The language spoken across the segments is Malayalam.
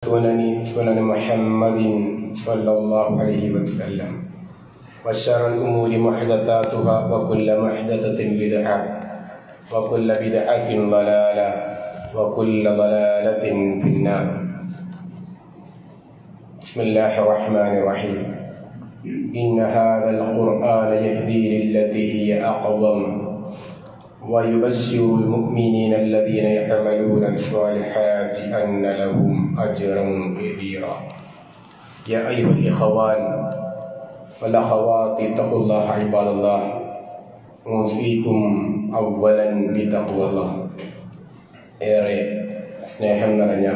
سنن محمد صلى الله عليه وسلم وشر الأمور محدثاتها وكل محدثة بدعة وكل بدعة ضلالة وكل ضلالة في النار. بسم الله الرحمن الرحيم. إن هذا القرآن يهدي للتي هي أقوم ويبشر المؤمنين الذين يعملون الصالحات أن لهم أجرا كبيرا. يا أيها الإخوان والأخوات اتقوا الله عباد الله أوصيكم أولا بتقوى الله. ഏറെ സ്നേഹം നിറഞ്ഞ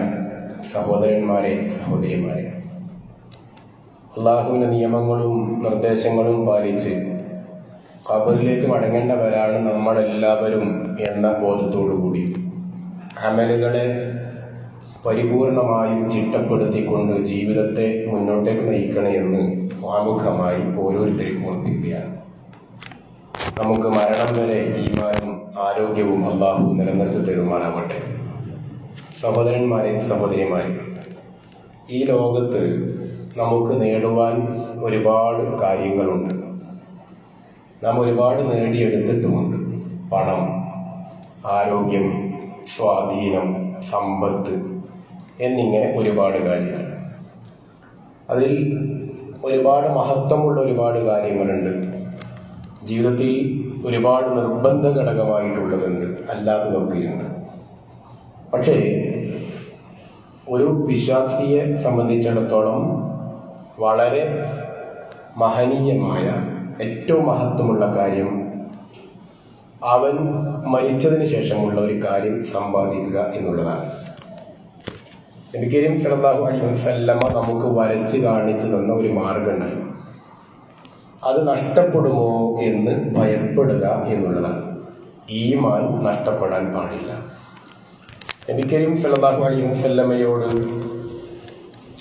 സഹോദരന്മാരെ, സഹോദരിമാരെ, അള്ളാഹുവിൻ്റെ നിയമങ്ങളും നിർദ്ദേശങ്ങളും പാലിച്ച് ഖബറിലേക്ക് മടങ്ങേണ്ടവരാണ് നമ്മളെല്ലാവരും എന്ന ബോധത്തോടുകൂടി അമലുകളെ പരിപൂർണമായും ചിട്ടപ്പെടുത്തിക്കൊണ്ട് ജീവിതത്തെ മുന്നോട്ടേക്ക് നയിക്കണമെന്ന് ആമുഖമായി ഓരോരുത്തരും ഓർപ്പിക്കുകയാണ്. നമുക്ക് മരണം വരെ ഈമാനും ആരോഗ്യവും അള്ളാഹു നിലനിർത്തി തരുമാറാവട്ടെ. സഹോദരന്മാരെ, സഹോദരിമാരെ, ഈ ലോകത്ത് നമുക്ക് നേടുവാൻ ഒരുപാട് കാര്യങ്ങളുണ്ട്. നാം ഒരുപാട് നേടിയെടുത്തിട്ടുമുണ്ട്. പണം, ആരോഗ്യം, സ്വാധീനം, സമ്പത്ത് എന്നിങ്ങനെ ഒരുപാട് കാര്യങ്ങൾ. അതിൽ ഒരുപാട് മഹത്വമുള്ള ഒരുപാട് കാര്യങ്ങളുണ്ട്. ജീവിതത്തിൽ ഒരുപാട് നിർബന്ധ ഘടകമായിട്ടുള്ളതുണ്ട്, അല്ലാത്തതൊക്കെയുണ്ട്. പക്ഷേ ഒരു വിശ്വാസിയെ സംബന്ധിച്ചിടത്തോളം വളരെ മഹനീയമായ ഏറ്റവും മഹത്വമുള്ള കാര്യം അവൻ മരിച്ചതിന് ശേഷമുള്ള ഒരു കാര്യം സമ്പാദിക്കുക എന്നുള്ളതാണ്. നബി കരീം സല്ലല്ലാഹു അലൈഹി വസല്ലമ നമുക്ക് വരച്ച് കാണിച്ചു തന്ന ഒരു മാർഗമുണ്ട്. അത് നഷ്ടപ്പെടുമോ എന്ന് ഭയപ്പെടുക എന്നുള്ളതാണ്. ഈമാൻ നഷ്ടപ്പെടാൻ പാടില്ല. നബി കരീം സല്ലല്ലാഹു അലൈഹി വസല്ലമയോട്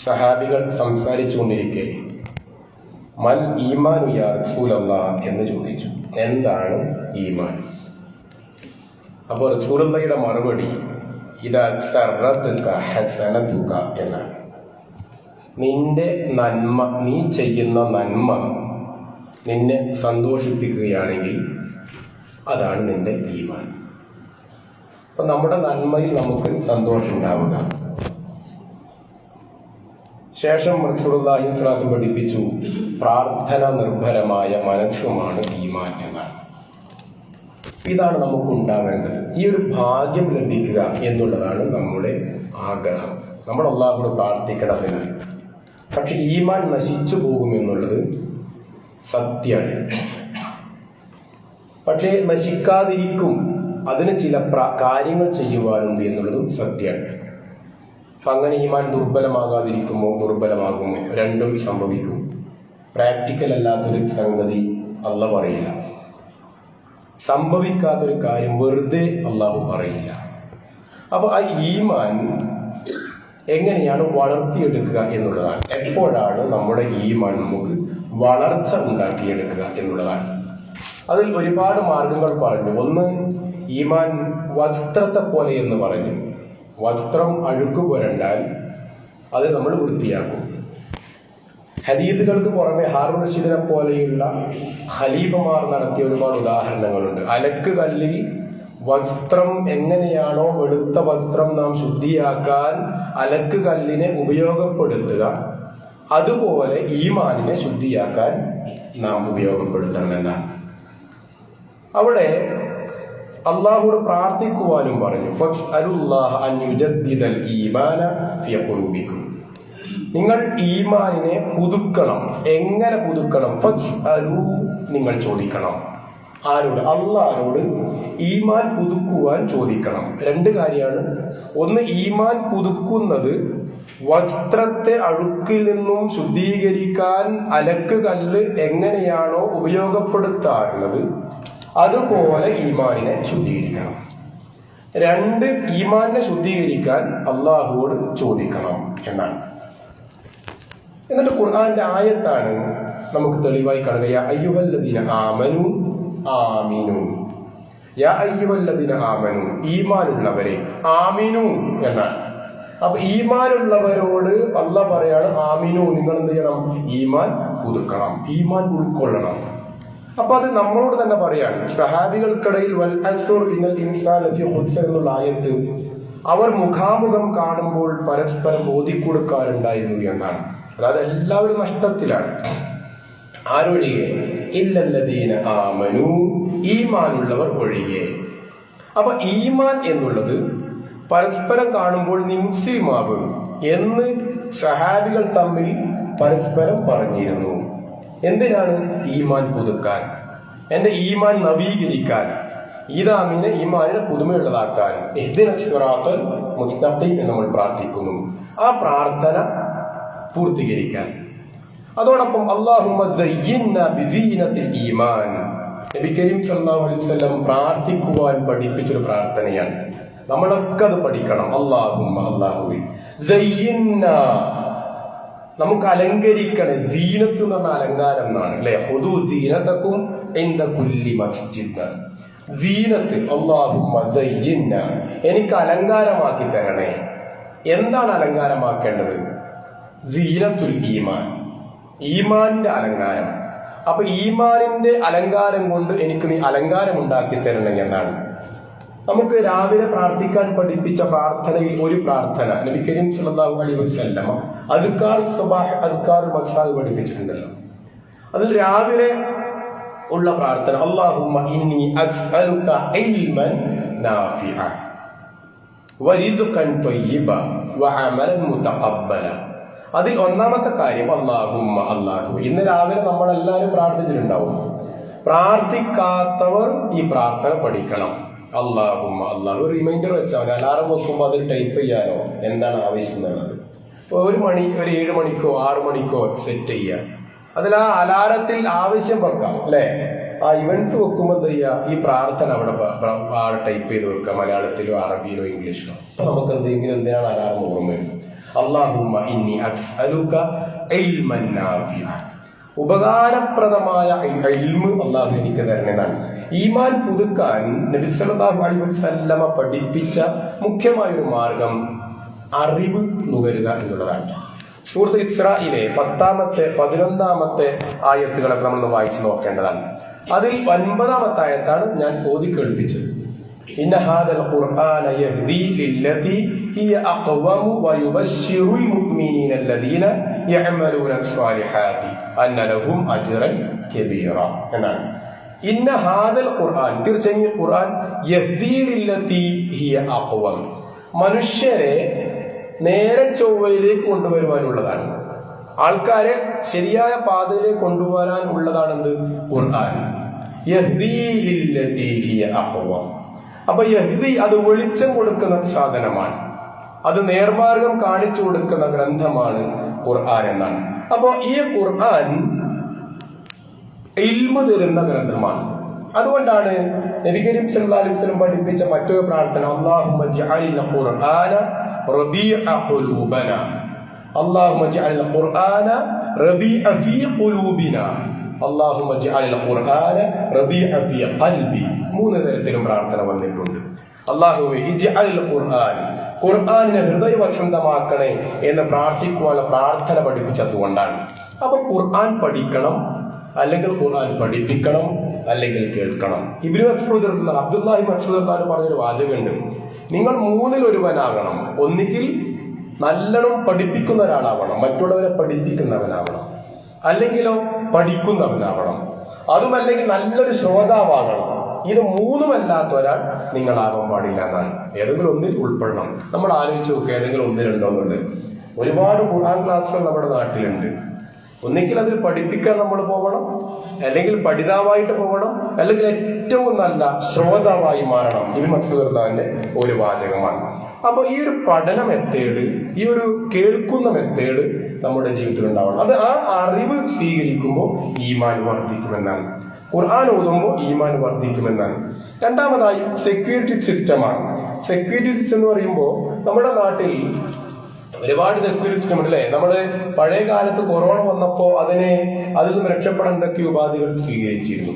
സഹാബികൾ സംസാരിച്ചു കൊണ്ടിരിക്കെ മൽ ഈമാനു യാ റസൂലല്ലാഹ് എന്ന് ചോദിച്ചു. എന്താണ് ഈമാൻ? അപ്പോൾ റസൂലുള്ളാഹിയുടെ മറുപടി ഇദാ സർറതുക ഹസനതുക എന്നാണ്. നിന്റെ നന്മ, നീ ചെയ്യുന്ന നന്മ നിന്നെ സന്തോഷിപ്പിക്കുകയാണെങ്കിൽ അതാണ് നിന്റെ ഈമാൻ. അപ്പം നമ്മുടെ നന്മയിൽ നമുക്ക് സന്തോഷം ഉണ്ടാവുക. ശേഷം റസൂലുള്ളാഹി സ്വല്ലല്ലാഹു അലൈഹി വസല്ലം പഠിപ്പിച്ചു, പ്രാർത്ഥന നിർഭരമായ മനസ്സുമാണ് ഈമാൻ എന്നാണ്. ഇതാണ് നമുക്ക് ഉണ്ടാവേണ്ടത്. ഈ ഒരു ഭാഗ്യം ലഭിക്കുക എന്നുള്ളതാണ് നമ്മുടെ ആഗ്രഹം. നമ്മൾ അല്ലാഹുവോട് പ്രാർത്ഥിക്കണതിനാണ്. പക്ഷെ ഈമാൻ നശിച്ചു പോകുമെന്നുള്ളത് സത്യമാണ്. പക്ഷേ നശിക്കാതിരിക്കും, അതിന് ചില കാര്യങ്ങൾ ചെയ്യുവാനുണ്ട് എന്നുള്ളതും സത്യമാണ്. അപ്പം അങ്ങനെ ഈമാൻ ദുർബലമാകാതിരിക്കുമോ, ദുർബലമാകുമോ? രണ്ടും സംഭവിക്കും. പ്രാക്ടിക്കൽ അല്ലാത്തൊരു സംഗതി അള്ളാഹു പറയില്ല. സംഭവിക്കാത്തൊരു കാര്യം വെറുതെ അള്ളാഹു പറയില്ല. അപ്പോൾ ആ ഈമാൻ എങ്ങനെയാണ് വളർത്തിയെടുക്കുക എന്നുള്ളതാണ്. എപ്പോഴാണ് നമ്മുടെ ഈമാൻ നമുക്ക് വളർച്ച ഉണ്ടാക്കിയെടുക്കുക എന്നുള്ളതാണ്. അതിൽ ഒരുപാട് മാർഗങ്ങൾ പറഞ്ഞു. ഒന്ന്, ഈമാൻ വസ്ത്രത്തെ പോലെ എന്ന് പറഞ്ഞു. വസ്ത്രം അഴുക്ക് പുരണ്ടാൽ അത് നമ്മൾ വൃത്തിയാക്കും. ഹദീസുകൾക്ക് പുറമെ ഹാറൂൻ റഷീദിനെ പോലെയുള്ള ഖലീഫമാർ നടത്തിയ ഒരുപാട് ഉദാഹരണങ്ങളുണ്ട്. അലക്ക് കല്ലിൽ വസ്ത്രം എങ്ങനെയാണോ വെളുത്ത വസ്ത്രം നാം ശുദ്ധിയാക്കാൻ അലക്ക് കല്ലിനെ ഉപയോഗപ്പെടുത്തുക, അതുപോലെ ഈമാനിനെ ശുദ്ധിയാക്കാൻ നാം ഉപയോഗപ്പെടുത്തണമെന്നാണ്. അവിടെ അള്ളാഹുവോട് പ്രാർത്ഥിക്കുവാനും പറഞ്ഞു. ഫസ്അലുല്ലാഹ അൻ യുജദ്ദിദൽ ഈമാന ഫീ ഖുലൂബിക്കും. നിങ്ങൾ ഈമാനിനെ പുതുക്കണം. എങ്ങനെ പുതുക്കണം? ഫസ്അലു, നിങ്ങൾ ചോദിക്കണം. ആരോട്? അള്ളാഹുവോട് ഈമാൻ പുതുക്കുവാൻ ചോദിക്കണം. രണ്ട് കാര്യമാണ്. ഒന്ന്, ഈമാൻ പുതുക്കുന്നത് വസ്ത്രത്തെ അഴുക്കിൽ നിന്നും ശുദ്ധീകരിക്കാൻ അലക്ക് കല്ല് എങ്ങനെയാണോ ഉപയോഗപ്പെടുത്താറുള്ളത് അതുപോലെ ഈമാനിനെ ശുദ്ധീകരിക്കണം. രണ്ട്, ഈമാനിനെ ശുദ്ധീകരിക്കാൻ അള്ളാഹുവോട് ചോദിക്കണം എന്നാണ്. എന്നിട്ട് ഖുർആന്റെ ആയത്താണ് നമുക്ക് തെളിവായി കാണുക. യാ അയ്യുഹല്ലദീന ആമനു ആമീനു. യാ അയ്യുഹല്ലദീന ആമനു, ഈമാനുള്ളവരെ. ആമീനു എന്നാണ്. അപ്പൊ ഈമാനുള്ളവരോട് അള്ളാഹ് പറയാണ് ആമിനു, നിങ്ങൾ എന്ത് ചെയ്യണം? ഈമാൻ പുതുക്കണം, ഈമാൻ ഉൾക്കൊള്ളണം. അപ്പൊ അത് നമ്മളോട് തന്നെ പറയാണ്. സഹാബികൾക്കിടയിൽ വൽ അസ്ർ ഇന്നൽ ഇൻസാന ലഫീ ഖുസ്ർ എന്നുള്ള ആയത്ത് അവർ മുഖാമുഖം കാണുമ്പോൾ പരസ്പരം ഓതിക്കൊടുക്കാറുണ്ടായിരുന്നു എന്നാണ്. അതായത് എല്ലാവരും നഷ്ടത്തിലാണ്. ആരൊഴികെ? ഇല്ലല്ലദീന ആമനു, ഈമാനുള്ളവർ ഒഴികെ. അപ്പൊ ഈമാൻ എന്നുള്ളത് പരസ്പരം കാണുമ്പോൾ നീ മുസ്ലിമാവും എന്ന് സഹാബികൾ തമ്മിൽ പരസ്പരം പറഞ്ഞിരുന്നു. എന്തിനാണ്? ഈമാൻ പുതുക്കാൻ, എന്റെ ഈമാൻ നവീകരിക്കാൻ, ഈദാമിനെ ഈമാനിനെ പുതുമയുള്ളതാക്കാൻ. ഇഹ്ദിനസ് സിറാത്തൽ മുസ്തഖീം എന്ന് നമ്മൾ പ്രാർത്ഥിക്കുന്നു. ആ പ്രാർത്ഥന പൂർത്തീകരിക്കാൻ. അതോടൊപ്പം അല്ലാഹുമ്മ സയ്യിന്നാ ബിസീനത്തിൽ ഈമാൻ, നബി കരീം സല്ലല്ലാഹു അലൈഹി വസല്ലം പ്രാർത്ഥിക്കുവാൻ പഠിപ്പിച്ചൊരു പ്രാർത്ഥനയാണ്. നമ്മളൊക്കെ അത് പഠിക്കണം. അല്ലാഹുമ്മ, അല്ലാഹുവേ, സയ്യിന്നാ, നമുക്ക് അലങ്കരിക്കണേ. സീനത്ത് എന്ന് പറഞ്ഞ അലങ്കാരം എന്നാണ് അല്ലെ? ഹുദു സീനതക്കും ഇൻദ കുല്ലി മസ്ജിദ്. സീനത്ത്, അല്ലാഹുമ്മ സയ്യിന്നാ, എനിക്ക് അലങ്കാരമാക്കി തരണേ. എന്താണ് അലങ്കാരമാക്കേണ്ടത്? സീനത്തുൽ ഈമാൻ, ഈമാനിന്റെ അലങ്കാരം. അപ്പൊ ഈമാനിന്റെ അലങ്കാരം കൊണ്ട് എനിക്ക് നീ അലങ്കാരം ഉണ്ടാക്കി തരണേ എന്നാണ്. നമുക്ക് രാവിലെ പ്രാർത്ഥിക്കാൻ പഠിപ്പിച്ച പ്രാർത്ഥനയിൽ ഒരു പ്രാർത്ഥന നബി കരീം സല്ലല്ലാഹു അലൈഹി വസല്ലം അദ്കാർ സുബാഹ്, അദ്കാർ മസാ പഠിപ്പിച്ചിട്ടുണ്ടല്ലോ. അതിൽ രാവിലെ ഉള്ള പ്രാർത്ഥന അല്ലാഹുമ്മ ഇന്നി അസ്അലുക ഇൽമൻ നാഫിഅ വറിസ്ഖൻ ത്വയ്യിബ വഅമലൻ മുതഖബ്ബല. അതിൽ ഒന്നാമത്തെ കാര്യം അല്ലാഹുമ്മ, അല്ലാഹു. ഇന്ന് രാവിലെ നമ്മളെല്ലാവരും പ്രാർത്ഥിച്ചിട്ടുണ്ടാവും. പ്രാർത്ഥിക്കാത്തവർ ഈ പ്രാർത്ഥന പഠിക്കണം. അല്ലാഹുമ്മ, അല്ലാഹു. റിമൈൻഡർ വെച്ചാൽ മതി. അലാറം വെക്കുമ്പോൾ അതിൽ ടൈപ്പ് ചെയ്യാനോ എന്താണ് ആവശ്യം എന്നുള്ളത്. ഇപ്പോൾ ഒരു 7 മണിക്കോ 6 മണിക്കോ സെറ്റ് ചെയ്യുക. അതിൽ ആ അലാറത്തിൽ ആവശ്യം വെക്കാം അല്ലെ? ആ ഇവന്റ്സ് വെക്കുമ്പോൾ എന്ത് ചെയ്യുക? ഈ പ്രാർത്ഥന അവിടെ ടൈപ്പ് ചെയ്ത് വെക്കുക, മലയാളത്തിലോ അറബിയിലോ ഇംഗ്ലീഷിലോ. അപ്പൊ നമുക്ക് എന്തിനാണ് അലാറം ഓർമ്മ വരും? അല്ലാഹുമ്മ ഇന്നി അസ്അലുക ഇൽമൻ നാഫിഅ, ഉപകാരപ്രദമായ ഇൽമ് അല്ലാഹു എനിക്ക് തരണേന്നാണ്. ഈമാൻ പുതുക്കാൻ നബി സല്ലല്ലാഹു അലൈഹി വസല്ലമ പഠിപ്പിച്ച മുഖ്യമായ ഒരു മാർഗം അറിവ് നുകരുക എന്നുള്ളതാണ്. സൂറത്ത് ഇസ്രായിലെ 10-ാമത്തെ 11-ാമത്തെ ആയത്തുകളൊക്കെ നമ്മൾ വായിച്ചു നോക്കേണ്ടതാണ്. അതിൽ 9-ാമത്തെ ആയത്താണ് ഞാൻ ഓതി കേൾപ്പിച്ചത്. ഇന്ന ഹാദൽ ഖുർആന യഹ്ദി ലില്ലതി ഹിയ അഖ്വമു വയുബശ്ശിറുൽ മുഅ്മിനീന അല്ലദീന യഅമലൂന സ്വാലിഹാതി അന്ന ലഹും അജ്റൻ കബീറ എന്നാണ്. ഇന്ന ഹാദൽ ഖുർആൻ, തീർച്ചയായും ഖുർആൻ യഹ്ദി ലില്ലതി ഹിയ അഖ്വം, മനുഷ്യരെ നേരെ ചൊവ്വയിലേക്ക് കൊണ്ടുവരുവാനുള്ളതാണ്. ആൾക്കാരെ ശരിയായ പാതയിലേക്ക് കൊണ്ടുവരാൻ ഉള്ളതാണെന്ത്? ഖുർആൻ. യഹ്ദി ലില്ലതി ഹിയ അഖ്വം. അപ്പൊ യഹ്ദി അത് വെളിച്ചം കൊടുക്കുന്ന സാധനമാണ്, അത് നേർമാർഗം കാണിച്ചു കൊടുക്കുന്ന ഗ്രന്ഥമാണ് ഖുർആൻ എന്നാണ്. അപ്പൊ ഈ ഖുർആൻ ഇൽമു തരുന്ന ഗ്രന്ഥമാണ്. അതുകൊണ്ടാണ് നബി കരീം സല്ലല്ലാഹു അലൈഹി വസല്ലം പഠിപ്പിച്ച മറ്റൊരു പ്രാർത്ഥന അല്ലാഹുമ്മ ജഅലിൽ ഖുർആന റബീഅ ഖുലൂബനാ, അല്ലാഹുമ്മ ജഅലിൽ ഖുർആന റബീഅ ഫീ ഖുലൂബിനാ, അല്ലാഹുമ്മ ജഅലിൽ ഖുർആന റബീഅ ഫീ ഖൽബി. 3 തരത്തിലും പ്രാർത്ഥന വന്നിട്ടുണ്ട്. അല്ലാഹുവേ ഇജ്അലിൽ ഖുർആൻ, ഖുർആനിനെ ഹൃദയവസന്തമാക്കണേ എന്ന് പ്രാർത്ഥിക്കുവാനുള്ള പ്രാർത്ഥന പഠിപ്പിച്ചതുകൊണ്ടാണ്. അപ്പൊ ഖുർആൻ പഠിക്കണം, അല്ലെങ്കിൽ ഖുർആൻ പഠിപ്പിക്കണം, അല്ലെങ്കിൽ കേൾക്കണം. ഇബ്നു മസ്ഊദ് അബ്ദുല്ലാഹി മസ്ഊദ് പറഞ്ഞൊരു വാചകമുണ്ട്, നിങ്ങൾ 3-ൽ ഒരുവനാകണം. ഒന്നുകിൽ നല്ലോണം പഠിപ്പിക്കുന്ന ഒരാളാവണം, മറ്റുള്ളവരെ പഠിപ്പിക്കുന്നവനാവണം, അല്ലെങ്കിലോ പഠിക്കുന്നവനാവണം, അതുമല്ലെങ്കിൽ നല്ലൊരു ശ്രോതാവാകണം. ഇത് 3-മല്ലാത്ത ഒരാൾ നിങ്ങളാവാൻ പാടില്ല എന്നാണ്. ഏതെങ്കിലും ഒന്നിൽ ഉൾപ്പെടണം. നമ്മൾ ആലോചിച്ച് നോക്കുക, ഏതെങ്കിലും 1-2 എന്നുണ്ട്. ഒരുപാട് ഖുർആൻ ക്ലാസ്സുകൾ നമ്മുടെ നാട്ടിലുണ്ട്. ഒന്നിക്കൽ അതിൽ പഠിപ്പിക്കാൻ നമ്മൾ പോകണം, അല്ലെങ്കിൽ പഠിതാവായിട്ട് പോകണം, അല്ലെങ്കിൽ ഏറ്റവും നല്ല ശ്രോതാവായി മാറണം. ഇബ്നു മസ്ഊദിന്റെ ഒരു വാചകമാണ്. അപ്പൊ ഈ ഒരു പഠന മെത്തേഡ്, ഈ ഒരു കേൾക്കുന്ന മെത്തേഡ് നമ്മുടെ ജീവിതത്തിൽ ഉണ്ടാവണം. അത് ആ അറിവ് സ്വീകരിക്കുമ്പോൾ ഈമാൻ വർദ്ധിക്കുമെന്നാണ്. ഖുർആൻ ഓതുമ്പോൾ ഈമാൻ വർദ്ധിക്കുമെന്നാണ്. രണ്ടാമതായി സെക്യൂരിറ്റി സിസ്റ്റമാണ്. സെക്യൂരിറ്റി സിസ്റ്റം എന്ന് പറയുമ്പോൾ നമ്മുടെ നാട്ടിൽ ഒരുപാട് സെക്യൂരിറ്റി സിസ്റ്റം ഉണ്ട് അല്ലേ? നമ്മള് പഴയ കാലത്ത് കൊറോണ വന്നപ്പോ അതിൽ നിന്നും രക്ഷപ്പെടാൻ എന്തൊക്കെ ഉപാധികൾ സ്വീകരിച്ചിരുന്നു.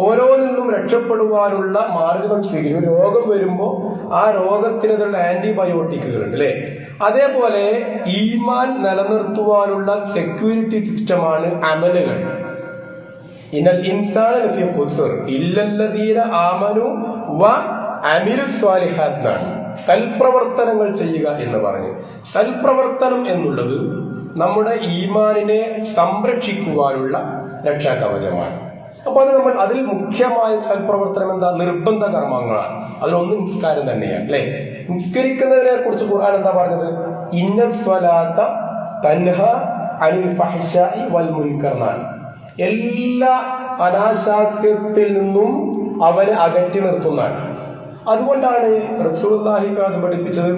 ഓരോന്നിൽ നിന്നും രക്ഷപ്പെടുവാനുള്ള മാർഗം സ്വീകരിക്കും. രോഗം വരുമ്പോൾ ആ രോഗത്തിനെതിരുള്ള ആന്റിബയോട്ടിക്കുകൾ ഉണ്ട് അല്ലെ? അതേപോലെ ഈമാൻ നിലനിർത്തുവാനുള്ള സെക്യൂരിറ്റി സിസ്റ്റമാണ് അമലുകൾ. ഇന്നൽ ഇൻസാന ലഫീ ഖുസ്ർ ഇല്ലല്ലദീന ആമനു വ അമിലുസ് സ്വാലിഹാത്ത് എന്നാണ്. സൽപ്രവർത്തനങ്ങൾ ചെയ്യുക എന്ന് പറഞ്ഞ്, സൽപ്രവർത്തനം എന്നുള്ളത് നമ്മുടെ ഈമാനിനെ സംരക്ഷിക്കുവാനുള്ള രക്ഷാകവചമാണ്. അപ്പൊ അത് അതിൽ മുഖ്യമായ സൽപ്രവർത്തനം എന്താ? നിർബന്ധ കർമ്മങ്ങളാണ്. അതിലൊന്ന് നിസ്കാരം തന്നെയാണ്, അല്ലെ? നിസ്കരിക്കുന്നതിനെ കുറിച്ച് ഖുർആൻ എന്താ പറഞ്ഞത്? ഇന്ന സ്വലാത്ത തൻഹ അനിൽ ഫഹ്ശാഇ വൽ മുൻകർ എന്നാണ്. എല്ലാ അനാശാസ്യത്തിൽ നിന്നും അവനെ അകറ്റി നിർത്തുന്നതാണ്. അതുകൊണ്ടാണ് റസൂലുള്ളാഹി പഠിപ്പിച്ചത്,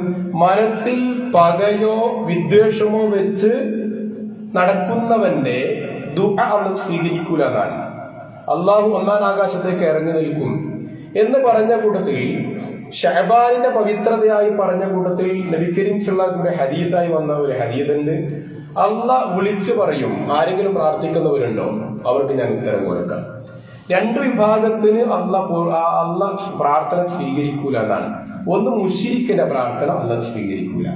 മനസ്സിൽ പകയോ വിദ്വേഷമോ വെച്ച് നടക്കുന്നവന്റെ ദുആ അല്ലാഹു സ്വീകരിക്കൂല എന്നാണ്. അള്ളാഹു ഒന്നാം ആകാശത്തേക്ക് ഇറങ്ങി നിൽക്കും എന്ന് പറഞ്ഞ കൂട്ടത്തിൽ, ഷഅബാനിന്റെ പവിത്രതയായി പറഞ്ഞ കൂട്ടത്തിൽ നബി കരീം സല്ലല്ലാഹു അലൈഹി വസല്ലം ഹദീസായി വന്ന ഒരു ഹദീസുണ്ട്. അള്ളാഹ് വിളിച്ചു പറയും, ആരെങ്കിലും പ്രാർത്ഥിക്കുന്നവരുണ്ടോ? അവർക്ക് ഞാൻ ഉത്തരം കൊടുക്കാം. രണ്ട് വിഭാഗത്തിന് അള്ളാഹ് പ്രാർത്ഥന സ്വീകരിക്കൂല എന്നാണ്. ഒന്ന് മുശ്രിക്കിന്റെ പ്രാർത്ഥന അള്ളാഹ് സ്വീകരിക്കൂല.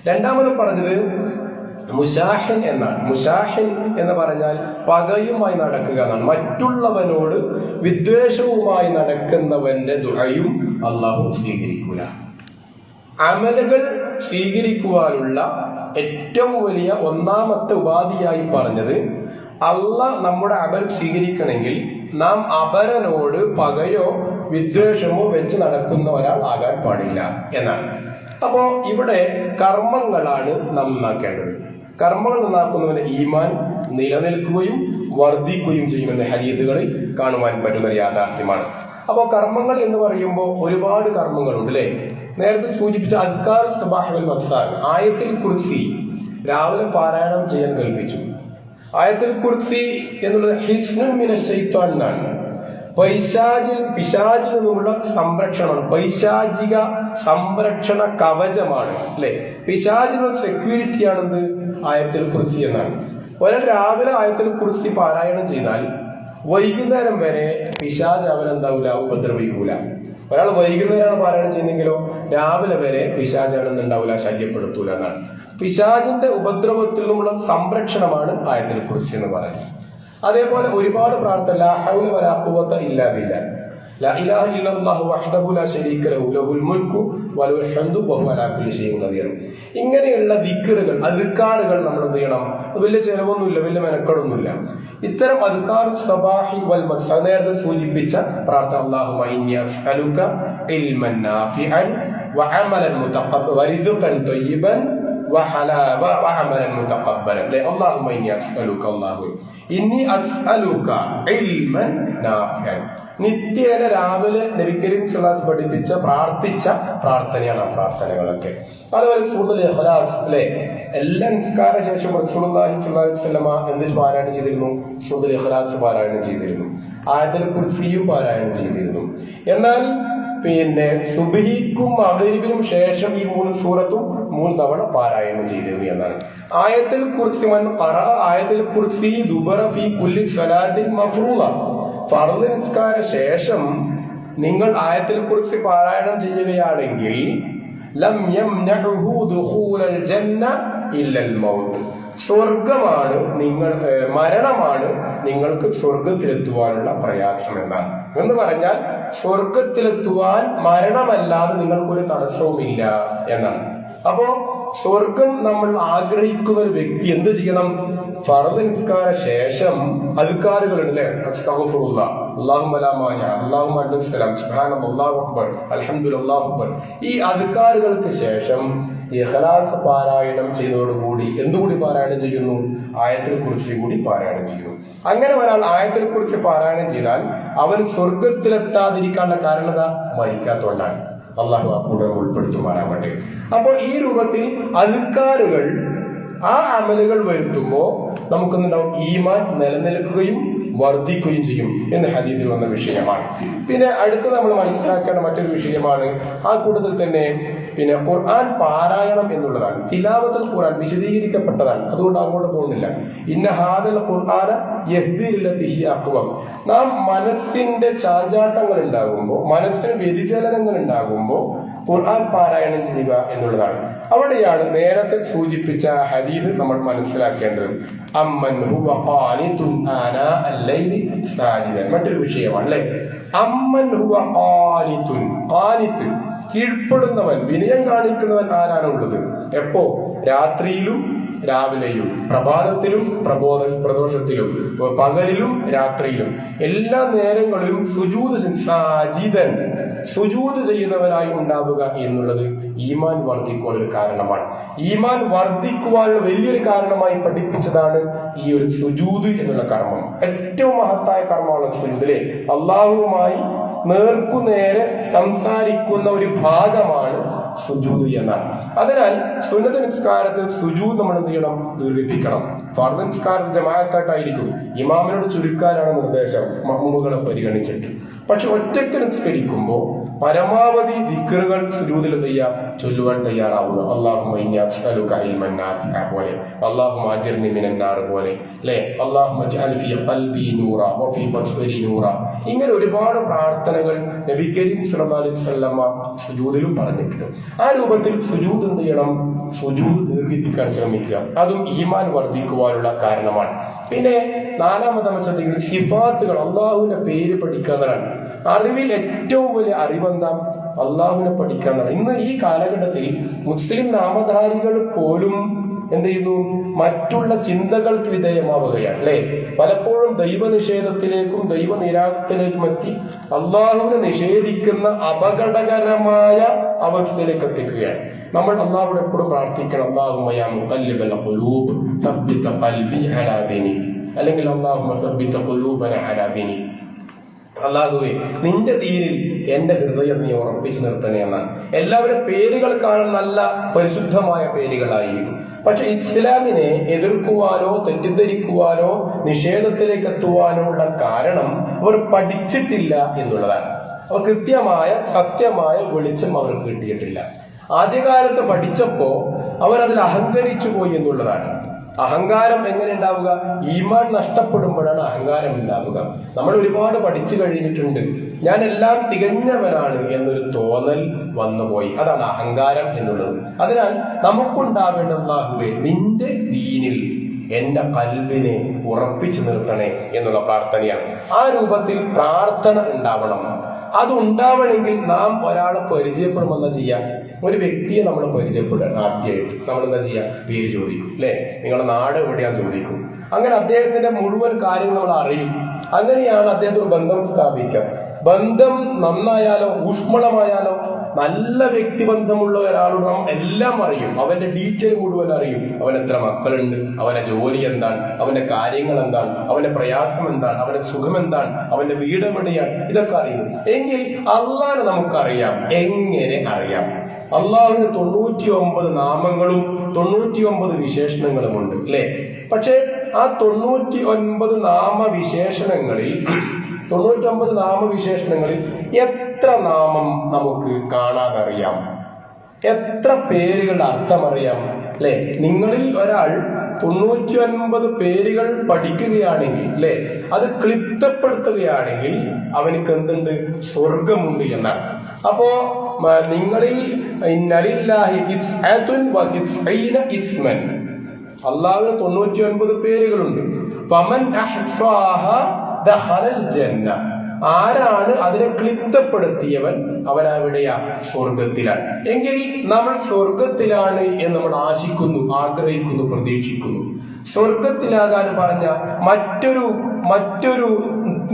രണ്ടാമത് പറഞ്ഞത് മുശാഹിൻ എന്നാണ്. മുശാഹിൻ എന്ന് പറഞ്ഞാൽ പകയുമായി നടക്കുക എന്നാണ്. മറ്റുള്ളവനോട് വിദ്വേഷവുമായി നടക്കുന്നവന്റെ ദുആയും അള്ളാഹു സ്വീകരിക്കൂല. അമലുകൾ സ്വീകരിക്കുവാനുള്ള ഏറ്റവും വലിയ ഒന്നാമത്തെ ഉപാധിയായി പറഞ്ഞത്, അള്ളാഹ് നമ്മുടെ അമൽ സ്വീകരിക്കണമെങ്കിൽ നാം അപരനോട് പകയോ വിദ്വേഷമോ വെച്ച് നടക്കുന്ന ഒരാൾ ആകാൻ പാടില്ല എന്നാണ്. അപ്പോ ഇവിടെ കർമ്മങ്ങളാണ് നാം നന്നാക്കേണ്ടത്. കർമ്മങ്ങൾ നന്നാക്കുന്നവന്റെ ഈമാൻ നിലനിൽക്കുകയും വർദ്ധിക്കുകയും ചെയ്യുമെന്ന ഹദീസുകളിൽ കാണുവാൻ പറ്റുന്ന ഒരു യാഥാർത്ഥ്യമാണ്. അപ്പോൾ കർമ്മങ്ങൾ എന്ന് പറയുമ്പോൾ ഒരുപാട് കർമ്മങ്ങളുണ്ട്, അല്ലെ? നേരത്തെ സൂചിപ്പിച്ച അദ്കാർ സബാഹ് വൽ മസാ, ആയത്തിൽ കുർസി രാവിലെ പാരായണം ചെയ്യാൻ കൽപ്പിച്ചു. ആയത്തിൽ കുർസി എന്നുള്ളത് ഹിസ്നുൻ മിനശ് ശൈത്വാൻ എന്നാണ്. പിശാചിൽ നിന്നുള്ള സംരക്ഷണമാണ്, പൈശാചിക സംരക്ഷണ കവചമാണ്, അല്ലെ? പിശാചിനുള്ള സെക്യൂരിറ്റിയാണെന്ത്? ആയത്തിൽ കുർസി എന്നാണ്. ഒരാൾ രാവിലെ ആയത്തിൽ കുർസി പാരായണം ചെയ്താൽ വൈകുന്നേരം വരെ പിശാച് അവനെന്താവൂല, ഉപദ്രവിക്കൂല. ഒരാൾ വൈകുന്നേരമാണ് പാരായണം ചെയ്യുന്നെങ്കിലോ രാവിലെ വരെ പിശാച് അവനെന്തുണ്ടാവൂല, ശല്യപ്പെടുത്തൂല എന്നാണ്. പിശാചിന്റെ ഉപദ്രവത്തിൽ നിന്നുള്ള സംരക്ഷണമാണ് ആയത്തിൽ കുർസി എന്ന് പറയുന്നത്. അതേപോലെ ഒരുപാട് പ്രാർത്ഥന, ലാ ഹൗല വലാ ഖുവത ഇല്ലാ ബില്ലാഹ്, ലാ ഇലാഹ ഇല്ലല്ലാഹു വഹ്ദഹു ലാ ശരീക ലഹു ലഹുൽ മുൽക്കു വലഹുൽ ഹംദു വഹുവ അലാ കുല്ലി ഷൈഇൻ ഖദീർ. ഇങ്ങനെയുള്ള ദിക്റുകൾ, അദ്കാറുകൾ നമ്മൾ എന്ത് ചെയ്യണം? വലിയ ചെലവൊന്നുമില്ല, വലിയ മെനക്കെടൊന്നുമില്ല. ഇത്തരം അദ്കാർ സബാഹി വൽ മസാ, നേരത്തെ സൂചിപ്പിച്ച പ്രാർത്ഥന, അല്ലാഹുമ്മ ഇന്നി അസ്അലുക ഇൽമൻ നാഫിഅൻ വഅമലൻ മുതഖബ്ബലൻ വറിസ്ഖൻ ത്വയ്യിബൻ വഅമലൻ മുതഖബ്ബലൻ. അല്ലാഹുമ്മ ഇന്നി അസ്അലുക, അല്ലാഹു ഇന്നി അസ്അലുക ഇൽമൻ നാഫിഅൻ. നിത്യേന രാവിലെ നബി കരീം സല്ലല്ലാഹു അലൈഹി വസല്ലം പഠിപ്പിച്ച പ്രാർത്ഥിച്ച പ്രാർത്ഥനയാണ് ആ പ്രാർത്ഥനകളൊക്കെ. അതുപോലെ സൂറത്തുൽ ഇഖ്ലാസ്, അല്ലെ? എല്ലാ നിസ്കാര ശേഷം റസൂലുള്ളാഹി സ്വല്ലല്ലാഹു അലൈഹി വസല്ലം എന്ത് പാരായണം ചെയ്തിരുന്നു? സൂറത്തുൽ ഇഖ്ലാസ് പാരായണം ചെയ്തിരുന്നു. ആയത്തുൽ കുർസിയും പാരായണം ചെയ്തിരുന്നു. എന്നാൽ സുബ്ഹിക്കും മഗ്രിബിനും ശേഷം ഈ 3 സൂറത്തും 3 തവണ പാരായണം ചെയ്തിരുന്നു എന്നാണ്. ആയത്തുൽ കുർസി ആയത്തുൽ കുർസി ദുബറ ഫീ കുല്ലി സ്വലാത്തിൻ മഫ്റൂള, ഫർദ് നിസ്കാര ശേഷം നിങ്ങൾ ആയത്തുൽ കുർസി പാരായണം ചെയ്യുകയാണെങ്കിൽ ലം യംനഉഹു ദുഖൂലൽ ജന്ന ഇല്ലൽ മൗത്ത്, സ്വർഗമാണ് മരണമാണ് നിങ്ങൾക്ക് സ്വർഗത്തിലെത്തുവാനുള്ള പ്രയാസം എന്നാണ്. എന്ന് പറഞ്ഞാൽ സ്വർഗത്തിലെത്തുവാൻ മരണമല്ലാതെ നിങ്ങൾക്കൊരു തടസ്സവുമില്ല എന്നാണ്. അപ്പോ സ്വർഗം നമ്മൾ ആഗ്രഹിക്കുന്ന ഒരു വ്യക്തി എന്ത് ചെയ്യണം? ഫർദ് നിസ്കാര ശേഷം അദ്കാറുകളുണ്ട്, അല്ലെ? അസ്തഗ്ഫിറുല്ലാഹ്, അല്ലാഹുമ്മ ലാ മാനിഅ, അല്ലാഹുമ്മ അൻതസ് സലാം, സുബ്ഹാനല്ലാഹ്, അല്ലാഹു അക്ബർ, അൽഹംദുലില്ലാഹ്, അല്ലാഹു അക്ബർ. ഈ അദ്കാറുകൾക്ക് ശേഷം ഇഖ്ലാസ് പാരായണം ചെയ്തതോടുകൂടി എന്തുകൂടി പാരായണം ചെയ്യുന്നു? ആയത്തുൽ കുർസി കൂടി പാരായണം ചെയ്യുന്നു. അങ്ങനെ ഒരാൾ ആയത്തുൽ കുർസി പാരായണം ചെയ്താൽ അവൻ സ്വർഗത്തിലെത്താതിരിക്കാനുള്ള കാരണത മരിക്കാത്തതുകൊണ്ടാണ്. അള്ളാഹു ആ കൂടെ ഉൾപ്പെടുത്തുമാറാവട്ടെ. അപ്പോൾ ഈ രൂപത്തിൽ അദ്കാറുകൾ, ആ അമലുകൾ വരുത്തുമ്പോൾ നമുക്കെന്തുണ്ടാവും? ഈമാൻ നിലനിൽക്കുകയും വർദ്ധിക്കുകയും ചെയ്യും എന്ന് ഹദീസിൽ വന്ന വിഷയമാണ്. പിന്നെ അടുത്ത് നമ്മൾ മനസ്സിലാക്കേണ്ട മറ്റൊരു വിഷയമാണ്, ആ കൂട്ടത്തിൽ തന്നെ ഖുർആൻ പാരായണം എന്നുള്ളതാണ്. തിലാവത്തുൽ ഖുർആൻ വിശദീകരിക്കപ്പെട്ടതാണ്, അതുകൊണ്ട് അങ്ങോട്ട് പോകുന്നില്ല. ഇന്ന ഹാദൽ ഖുർആന യഹ്ദി ലില്ലതി ഹിയ അഖ്വം. നാം മനസ്സിന്റെ ചാഞ്ചാട്ടങ്ങൾ ഉണ്ടാകുമ്പോൾ, മനസ്സിന് വ്യതിചലനങ്ങൾ ഉണ്ടാകുമ്പോൾ ഖുർആൻ പാരായണം ചെയ്യുക എന്നുള്ളതാണ്. അവിടെയാണ് നേരത്തെ സൂചിപ്പിച്ച ഹദീസ് നമ്മൾ മനസ്സിലാക്കേണ്ടത്. അമ്മൻ ഹുവ ഖാനിതുൻ ആനാ അൽ-ലൈലി സാജിദൻ. മറ്റൊരു വിഷയമാണ് അല്ലെ. അമ്മൻ ഹുവ ഖാനിതുൻ. ഖാനിത്ത് കീഴ്പ്പെടുന്നവൻ, വിനയം കാണിക്കുന്നവൻ ആരാണുള്ളത്? എപ്പോ? രാത്രിയിലും രാവിലെയും, പ്രഭാതത്തിലും പ്രദോഷത്തിലും, പകലിലും രാത്രിയിലും, എല്ലാ നേരങ്ങളിലും സുജൂദ് ചെയ്യുന്നവനായി ഉണ്ടാവുക എന്നുള്ളത് ഈമാൻ വർദ്ധിക്കുവാൻ ഒരു കാരണമാണ്. ഈമാൻ വർദ്ധിക്കുവാനുള്ള വലിയൊരു കാരണമായി പഠിപ്പിച്ചതാണ് ഈ ഒരു സുജൂദ് എന്നുള്ള കർമ്മം. ഏറ്റവും മഹത്തായ കർമ്മമാണ് സുജൂദ്. അള്ളാഹുവുമായി നേർക്കുനേരെ സംസാരിക്കുന്ന ഒരു ഭാഗമാണ് സുജൂദ് എന്നാണ്. അതിനാൽ സുന്നത്ത് നിസ്കാരത്തിൽ സുജൂദ് നമ്മൾ എന്ത് ചെയ്യണം? ദീർഘിപ്പിക്കണം. ഫർദ് നിസ്കാരത്തിൽ ജമാഅത്തായിട്ടായിരിക്കും, ഇമാമിനോട് ചുരുക്കാനാണ് നിർദ്ദേശം മഅ്മൂമുകളെ പരിഗണിച്ചിട്ട്. പക്ഷെ ഒറ്റയ്ക്ക് നിസ്കരിക്കുമ്പോൾ പരമാവധി ദിക്റുകൾ സുജൂദിൽ എന്ത് ചെയ്യുക? ചൊല്ലുവാൻ തയ്യാറാവുക. അല്ലാഹുമ്മ ഇന്നി അസ്അലുക ഇൽമൻ നാഫിഅ പോലെ, അല്ലാഹുമ്മ അജിർനി മിനൻ നാർ പോലെ, അല്ലേ? അല്ലാഹുമ്മ ഇജ്അൽ ഫീ ഖൽബി നൂറ വഫീ ബസ്വരി നൂറ. ഇങ്ങനെ ഒരുപാട് പ്രാർത്ഥനകൾ നബി കരീം സ്വല്ലല്ലാഹു അലൈഹി വസല്ലമ സുജൂദിലും പറഞ്ഞിട്ടുണ്ട്. ആ രൂപത്തിൽ സുജൂദ് എന്ത് ചെയ്യണം? സുജൂദ് ദീർഘിപ്പിക്കാൻ ശ്രമിക്കുക. അതും ഈമാൻ വർദ്ധിക്കുവാനുള്ള കാരണമാണ്. പിന്നെ നാലാമത്തെ ശ്രദ്ധിക്കുക, സിഫാത്തുകൾ, അള്ളാഹുവിന്റെ പേര് പഠിക്കുന്നതാണ്. അറിവിൽ ഏറ്റവും വലിയ അറിവെന്താ? അള്ളാഹുവിനെ പഠിക്കാന്നാണ്. ഇന്ന് ഈ കാലഘട്ടത്തിൽ മുസ്ലിം നാമധാരികൾ പോലും എന്ത് ചെയ്യുന്നു? മറ്റുള്ള ചിന്തകൾക്ക് വിധേയമാവുകയാണ് അല്ലെ. പലപ്പോഴും ദൈവനിഷേധത്തിലേക്കും ദൈവനിരാസത്തിലേക്കും എത്തി അള്ളാഹുവിനെ നിഷേധിക്കുന്ന അപകടകരമായ അവസ്ഥയിലേക്ക് എത്തിക്കുകയാണ്. നമ്മൾ അള്ളാഹുവോട് എപ്പോഴും പ്രാർത്ഥിക്കണം, അല്ലാഹുമ്മ യാ മുഖല്ലിബൽ ഖുലൂബ് സബ്ബിത് ഖൽബി അലാ ദീനിക്, അല്ലെങ്കിൽ അല്ലാഹുമ്മ സബ്ബിത് ഖുലൂബന അലാ ദീനിക്. അല്ലാഹുവേ, നിന്റെ ദീനിൽ എന്റെ ഹൃദയം നീ ഉറപ്പിച്ചു നിർത്തണേ എന്നാണ്. എല്ലാവരും പേരുകൾ കാണാൻ നല്ല പരിശുദ്ധമായ പേരുകളായിരിക്കും. പക്ഷെ ഇസ്ലാമിനെ എതിർക്കുവാനോ തെറ്റിദ്ധരിക്കുവാനോ നിഷേധത്തിലേക്ക് എത്തുവാനോ ഉള്ള കാരണം അവർ പഠിച്ചിട്ടില്ല എന്നുള്ളതാണ്. അവർ കൃത്യമായ സത്യമായ വെളിച്ചം അവർക്ക് കിട്ടിയിട്ടില്ല. ആദ്യകാലത്ത് പഠിച്ചപ്പോ അവരതിൽ അഹങ്കരിച്ചു പോയി എന്നുള്ളതാണ്. അഹങ്കാരം എങ്ങനെ ഉണ്ടാവുക? ഈമാൻ നഷ്ടപ്പെടുമ്പോഴാണ് അഹങ്കാരം ഉണ്ടാവുക. നമ്മൾ ഒരുപാട് പഠിച്ചു കഴിഞ്ഞിട്ടുണ്ട്, ഞാൻ എല്ലാം തികഞ്ഞവനാണ് എന്നൊരു തോന്നൽ വന്നുപോയി. അതാണ് അഹങ്കാരം എന്നുള്ളത്. അതിനാൽ നമുക്കുണ്ടാവേണ്ട അല്ലാഹുവേ, നിന്റെ ദീനിൽ എന്റെ ഖൽബിനെ ഉറപ്പിച്ചു നിർത്തണേ എന്നുള്ള പ്രാർത്ഥനയാണ്. ആ രൂപത്തിൽ പ്രാർത്ഥന ഉണ്ടാവണം. അതുണ്ടാവണമെങ്കിൽ നാം ഒരാളെ പരിചയപ്പെടുമെന്നാ ചെയ്യാം. ഒരു വ്യക്തിയെ നമ്മൾ പരിചയപ്പെടുക. ആദ്യമായിട്ട് നമ്മൾ എന്താ ചെയ്യുക? പേര് ചോദിക്കും അല്ലെ, നിങ്ങളുടെ നാട് എവിടെയാന്ന് ചോദിക്കും. അങ്ങനെ അദ്ദേഹത്തിന്റെ മുഴുവൻ കാര്യങ്ങൾ നമ്മൾ അറിയും. അങ്ങനെയാണ് അദ്ദേഹത്തോട് ബന്ധം സ്ഥാപിക്കുക. ബന്ധം നന്നായാലോ ഊഷ്മളമായാലോ നല്ല വ്യക്തിബന്ധമുള്ള ഒരാളോട് നാം എല്ലാം അറിയും. അവന്റെ ഡീറ്റെയിൽ മുഴുവൻ അറിയും. അവൻ എത്ര മക്കളുണ്ട്, അവന്റെ ജോലി എന്താണ്, അവന്റെ കാര്യങ്ങൾ എന്താണ്, അവന്റെ പ്രയാസം എന്താണ്, അവന്റെ സുഖം എന്താണ്, അവന്റെ വീട് എവിടെയാണ്, ഇതൊക്കെ അറിയും. എങ്കിൽ അള്ളാഹനെ നമുക്കറിയാം. എങ്ങനെ അറിയാം? അള്ളാഹുവിന് 99 നാമങ്ങളും 99 വിശേഷണങ്ങളും ഉണ്ട് അല്ലെ. പക്ഷെ ആ 99 നാമവിശേഷണങ്ങളിൽ എത്ര നാമം നമുക്ക് കാണാതറിയാം? എത്ര പേരുകളുടെ അർത്ഥമറിയാം അല്ലെ? നിങ്ങളിൽ ഒരാൾ 99 പേരുകൾ പഠിക്കുകയാണെങ്കിൽ അല്ലെ, അത് ക്ലിപ്തപ്പെടുത്തുകയാണെങ്കിൽ അവനക്ക് എന്തുണ്ട്? സ്വർഗമുണ്ട് എന്നാണ്. അപ്പോ നിങ്ങളിൽ അള്ളാഹുവിന് 99 പേരുകളുണ്ട്. ആരാണ് അതിനെ ക്ലിപ്തപ്പെടുത്തിയവൻ അവനവിടെയാ? സ്വർഗത്തിലാണ്. എങ്കിൽ നമ്മൾ സ്വർഗത്തിലാണ് എന്ന് നമ്മൾ ആശിക്കുന്നു, ആഗ്രഹിക്കുന്നു, പ്രതീക്ഷിക്കുന്നു. സ്വർഗത്തിലാകാൻ പറഞ്ഞ മറ്റൊരു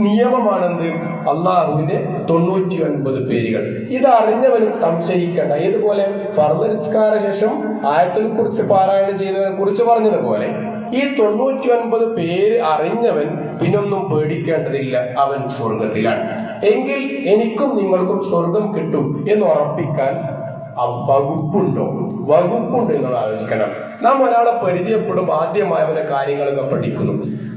നിയമമാണെന്ത്? അള്ളാഹുവിന്റെ 99 പേരുകൾ. ഇത് അറിഞ്ഞവനും സംശയിക്കേണ്ട. ഏതുപോലെ ഫർദ് നിസ്കാര ശേഷം ആയത്തുൽ കുർസി പാരായണം ചെയ്യുന്നതിനെ കുറിച്ച് പറഞ്ഞതുപോലെ ഈ 99 പേര് അറിഞ്ഞവൻ പിന്നൊന്നും പേടിക്കേണ്ടതില്ല, അവൻ സ്വർഗത്തിലാണ്. എങ്കിൽ എനിക്കും നിങ്ങൾക്കും സ്വർഗം കിട്ടും എന്ന് ഉറപ്പിക്കാൻ വകുപ്പുണ്ടോ എന്നുള്ള ആലോചിക്കണം. നാം ഒരാളെ പരിചയപ്പെടും, ആദ്യമായി അവന്റെ കാര്യങ്ങളൊക്കെ പഠിക്കുന്നു.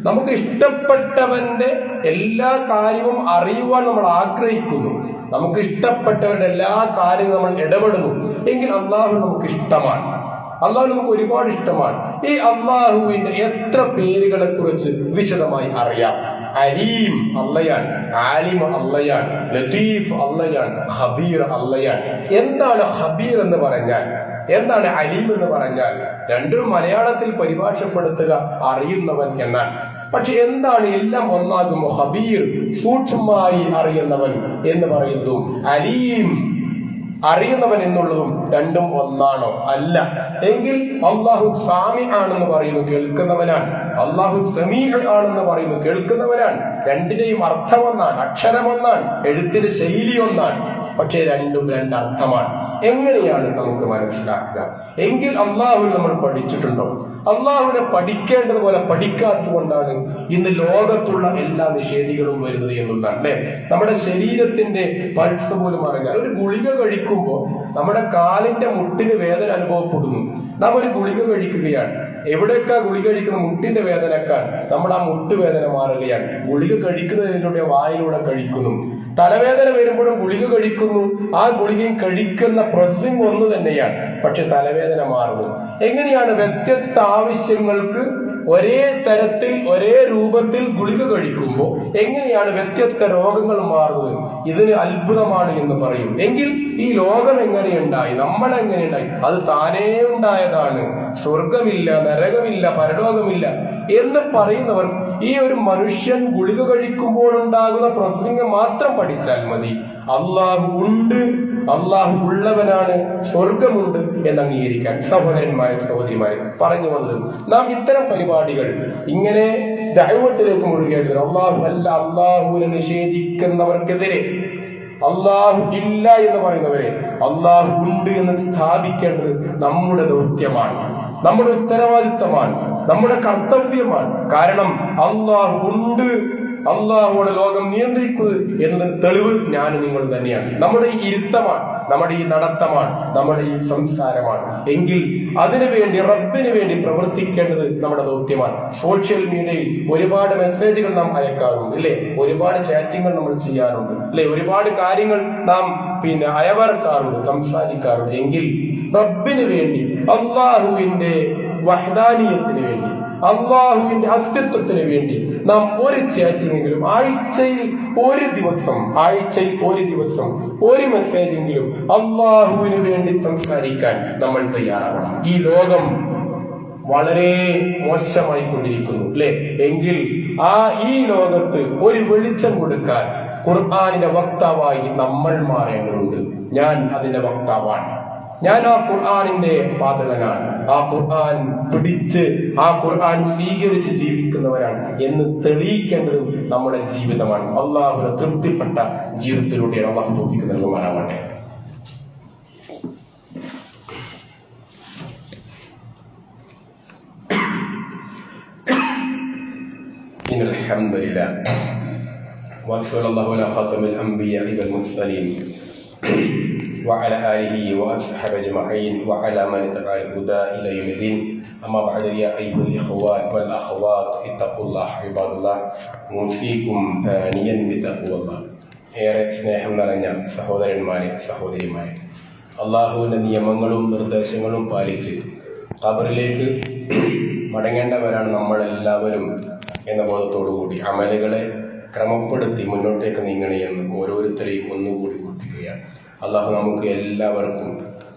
നമുക്ക് ഇഷ്ടപ്പെട്ടവന്റെ എല്ലാ കാര്യവും അറിയുവാൻ നമ്മൾ ആഗ്രഹിക്കുന്നു. നമുക്ക് ഇഷ്ടപ്പെട്ടവരുടെ എല്ലാ കാര്യങ്ങളും നമ്മൾ ഇടപെടുന്നു. എങ്കിൽ അള്ളാഹു നമുക്ക് ഇഷ്ടമാണ്. അള്ളാഹു നമുക്ക് ഒരുപാട് ഇഷ്ടമാണ്. ഈ അള്ളാഹുവിന്റെ എത്ര പേരുകളെ കുറിച്ച് വിശദമായി അറിയാം? അലീം അള്ളയാണ്, ആലിം അള്ളയാണ്, ലത്തീഫ് അള്ളയാണ്, ഖബീർ അള്ളയാണ്. എന്താണ് ഖബീർ എന്ന് പറഞ്ഞാൽ, എന്താണ് അലീം എന്ന് പറഞ്ഞാൽ? രണ്ടും മലയാളത്തിൽ പരിഭാഷപ്പെടുത്തുക അറിയുന്നവൻ എന്നാണ്. പക്ഷെ എന്താണ് എല്ലാം ഒന്നാകുമോ? ഖബീർ സൂക്ഷ്മമായി അറിയുന്നവൻ എന്ന് പറയുന്നതും അലീം അറിയുന്നവൻ എന്നുള്ളതും രണ്ടും ഒന്നാണോ? അല്ല. എങ്കിൽ അള്ളാഹു സാമി ആണെന്ന് പറയുന്നു, കേൾക്കുന്നവനാണ്. അള്ളാഹു സമീഅ ആണെന്ന് പറയുന്നു, കേൾക്കുന്നവനാണ്. രണ്ടിന്റെയും അർത്ഥം ഒന്നാണ്, അക്ഷരം ഒന്നാണ്, എഴുത്തിന്റെ ശൈലി ഒന്നാണ്. പക്ഷേ രണ്ടും രണ്ടർത്ഥമാണ്. എങ്ങനെയാണ് നമുക്ക് മനസ്സിലാക്കുക? എങ്കിൽ അള്ളാഹു നമ്മൾ പഠിച്ചിട്ടുണ്ടോ? അള്ളാഹുവിനെ പഠിക്കേണ്ടതുപോലെ പഠിക്കാത്തത് കൊണ്ടാണ് ഇന്ന് ലോകത്തുള്ള എല്ലാ നിഷേധികളും വരുന്നത് എന്നുള്ളതാണ്. അല്ലെ, നമ്മുടെ ശരീരത്തിന്റെ പൾസ് പോലും അറിയാൻ ഒരു ഗുളിക കഴിക്കുമ്പോൾ നമ്മുടെ കാലിന്റെ മുട്ടിന് വേദന അനുഭവപ്പെടുന്നു. നാം ഒരു ഗുളിക കഴിക്കുകയാണ്. എവിടെയൊക്കെ ഗുളിക കഴിക്കുന്ന മുട്ടിന്റെ വേദനക്കാൾ നമ്മുടെ ആ മുട്ട് വേദന മാറുകയാണ്. ഗുളിക കഴിക്കുന്നതിലൂടെ വായിലൂടെ കഴിക്കുന്നു. തലവേദന വരുമ്പോഴും ഗുളിക കഴിക്കുന്നു. ആ ഗുളികയും കഴിക്കുന്ന പ്രോസസ്സിംഗ് ഒന്ന് തന്നെയാണ്, പക്ഷെ തലവേദന മാറുന്നു. എങ്ങനെയാണ് വ്യത്യസ്ത ആവശ്യങ്ങൾക്ക് ഒരേ തരത്തിൽ ഒരേ രൂപത്തിൽ ഗുളിക കഴിക്കുമ്പോൾ എങ്ങനെയാണ് വ്യത്യസ്ത രോഗങ്ങൾ മാറുന്നത്? ഇതിന് അത്ഭുതമാണ് എന്ന് പറയും. എങ്കിൽ ഈ ലോകം എങ്ങനെയുണ്ടായി, നമ്മൾ എങ്ങനെയുണ്ടായി? അത് താനേ ഉണ്ടായതാണ്. സ്വർഗമില്ല, നരകമില്ല, പരലോകമില്ല എന്ന് പറയുന്നവർ ഈ ഒരു മനുഷ്യൻ ഗുളിക കഴിക്കുമ്പോൾ ഉണ്ടാകുന്ന പ്രോസസ്സിംഗ് മാത്രം പഠിച്ചാൽ മതി. അള്ളാഹു ഉണ്ട്, അള്ളാഹു ഉള്ളവനാണ്, സ്വർഗമുണ്ട് എന്ന് അംഗീകരിക്കാൻ സഹോദരന്മാരെ സഹോദരിമാരെ പറഞ്ഞു വന്നത്. നാം ഇത്തരം പരിപാടികൾ ഇങ്ങനെ ദഅവത്തിലേക്ക് മുഴുകിയെടുക്കുക. അള്ളാഹു അല്ല, അള്ളാഹുവിനെ നിഷേധിക്കുന്നവർക്കെതിരെ, അള്ളാഹു ഇല്ല എന്ന് പറയുന്നവരെ അള്ളാഹു ഉണ്ട് എന്ന് സ്ഥാപിക്കേണ്ടത് നമ്മുടെ ദൗത്യമാണ്, നമ്മുടെ ഉത്തരവാദിത്തമാണ്, നമ്മുടെ കർത്തവ്യമാണ്. കാരണം അള്ളാഹു ഉണ്ട്, അള്ളാഹുവിടെ ലോകം നിയന്ത്രിക്കുന്നത് എന്നതിന് തെളിവ് ഞാൻ നിങ്ങൾ തന്നെയാണ്. നമ്മുടെ ഈ ഇരുത്തമാണ്, നമ്മുടെ ഈ നടത്തമാണ്, നമ്മുടെ ഈ സംസാരമാണ്. എങ്കിൽ അതിനു വേണ്ടി, റബ്ബിന് വേണ്ടി പ്രവർത്തിക്കേണ്ടത് നമ്മുടെ ദൗത്യമാണ്. സോഷ്യൽ മീഡിയയിൽ ഒരുപാട് മെസ്സേജുകൾ നാം അയക്കാറുണ്ട്, അല്ലെ? ഒരുപാട് ചാറ്റിങ്ങൾ നമ്മൾ ചെയ്യാറുണ്ട്, അല്ലെ? ഒരുപാട് കാര്യങ്ങൾ നാം അയവർക്കാറുണ്ട്, സംസാരിക്കാറുണ്ട്. എങ്കിൽ റബ്ബിന് വേണ്ടി, അള്ളാഹുവിന്റെ വഹ്ദാനിയത്തിന് വേണ്ടി, അള്ളാഹുവിന്റെ അസ്തിത്വത്തിന് വേണ്ടി നാം ഒരു ചാറ്റിനെങ്കിലും ആഴ്ചയിൽ ഒരു ദിവസം ഒരു മെസ്സേജെങ്കിലും അള്ളാഹുവിന് വേണ്ടി സംസാരിക്കാൻ നമ്മൾ തയ്യാറാവണം. ഈ ലോകം വളരെ മോശമായി കൊണ്ടിരിക്കുന്നു, അല്ലെ? എങ്കിൽ ഈ ലോകത്ത് ഒരു വെളിച്ചം കൊടുക്കാൻ ഖുർആനിന്റെ വക്താവായി നമ്മൾ മാറേണ്ടതുണ്ട്. ഞാൻ അതിന്റെ വക്താവാണ്. ഞാൻ ആ ഖുർആനിന്റെ പാതകനാണ്. ആ ഖുർആൻ പിടിച്ച്, ആ ഖുർആൻ സ്വീകരിച്ച് ജീവിക്കുന്നവരാണ് എന്ന് തെളിയിക്കേണ്ടത് നമ്മുടെ ജീവിതമാണ്. അള്ളാഹുവിനെ തൃപ്തിപ്പെട്ട ജീവിതത്തിലൂടെയാണ് അള്ളാഹു തൗഫീഖ് നൽകുമാറാവട്ടെ. ഇന്നൽ ഹംദുലില്ലാഹ് വസ്സലാമു അലാ ഖാതമിൽ അംബിയാഇ വൽ മുർസലീൻ وعلى آله وأصحابه أجمعين وعلى من اتبع الهدى إلى يوم الدين. أما بعد يا أيها الإخوان والأخوات اتقوا الله عباد الله نوصيكم ثانيا بتقوى الله. ഏറെ സ്നേഹം നിറഞ്ഞ സഹോദരന്മാരെ സഹോദരിമാരെ, അള്ളാഹുവിന്റെ നിയമങ്ങളും നിർദ്ദേശങ്ങളും പാലിച്ച് ഖബറിലേക്ക് മടങ്ങേണ്ടവരാണ് നമ്മളെല്ലാവരും എന്ന ബോധത്തോടുകൂടി അമലുകളെ ക്രമപ്പെടുത്തി മുന്നോട്ടേക്ക് നീങ്ങണമെന്ന് ഓരോരുത്തരെയും ഒന്നുകൂടി ഓർപ്പിക്കുകയാണ്. അള്ളാഹു നമുക്ക് എല്ലാവർക്കും